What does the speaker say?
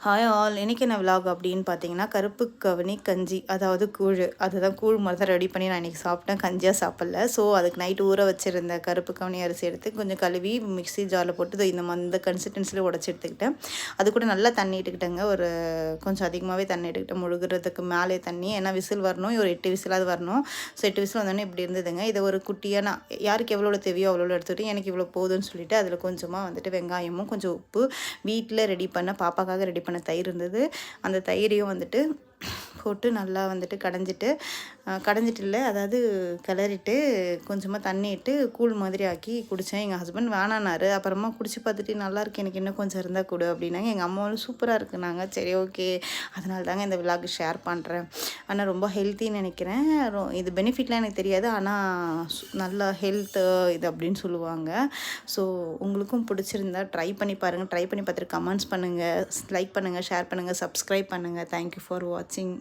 Hi all, இன்றைக்கி என்ன vlog அப்படின்னு பார்த்தீங்கன்னா, கருப்பு கவுனி கஞ்சி, அதாவது கூழ். அதுதான் கூழ் மாதிரி தான் ரெடி பண்ணி நான் இன்றைக்கி சாப்பிட்டேன், கஞ்சியாக சாப்பிடல. ஸோ அதுக்கு நைட்டு ஊற வச்சுருந்த கருப்பு கவுனி அரிசி எடுத்து கொஞ்சம் கழுவி மிக்ஸி ஜாரில் போட்டு இந்த கன்சிஸ்டன்சியில் உடச்சி எடுத்துக்கிட்டேன். அது கூட நல்லா தண்ணி இட்டுக்கிட்டேங்க, ஒரு கொஞ்சம் அதிகமாகவே தண்ணி எடுத்துக்கிட்டேன், முழுகிறதுக்கு மேலே தண்ணி. ஏன்னா விசில் வரணும், ஒரு 8 விசிலாவது வரணும். ஸோ 8 விசில் வந்தோடனே இப்படி இருந்ததுங்க. இதை ஒரு குட்டியாக நான் யாருக்கு எவ்வளோ தேவையோ அவ்வளோ எடுத்துக்கிட்டு, எனக்கு இவ்வளோ போதும்னு சொல்லிவிட்டு அதில் கொஞ்சமாக வந்துட்டு வெங்காயமும் கொஞ்சம் உப்பு, வீட்டில் ரெடி பண்ண பாப்பாக்காக ரெடி பண்ண தயிர் இருந்தது, அந்த தயிரையும் வந்துட்டு போட்டு நல்லா வந்துட்டு கடைஞ்சிட்டு இல்லை, அதாவது கிளறிட்டு கொஞ்சமாக தண்ணி இட்டு கூழ் மாதிரி ஆக்கி குடித்தேன். எங்கள் ஹஸ்பண்ட் வேணான்னாரு. அப்புறமா குடிச்சு பார்த்துட்டு நல்லாயிருக்கு, எனக்கு இன்னும் கொஞ்சம் இருந்தால் கொடு அப்படின்னாங்க. எங்கள் அம்மாவும் சூப்பராக இருக்குனாங்க. சரி ஓகே, அதனால தாங்க இந்த விலாக் ஷேர் பண்ணுறேன். ஆனால் ரொம்ப ஹெல்த்தின்னு நினைக்கிறேன். இது பெனிஃபிட்லாம் எனக்கு தெரியாது, ஆனால் நல்லா ஹெல்த்து இது அப்படின்னு சொல்லுவாங்க. ஸோ உங்களுக்கும் பிடிச்சிருந்தா ட்ரை பண்ணி பாருங்கள். ட்ரை பண்ணி பார்த்துட்டு கமெண்ட்ஸ் பண்ணுங்கள், லைக் பண்ணுங்கள், ஷேர் பண்ணுங்கள், சப்ஸ்கிரைப் பண்ணுங்கள். தேங்க்யூ ஃபார் வாட்சிங்.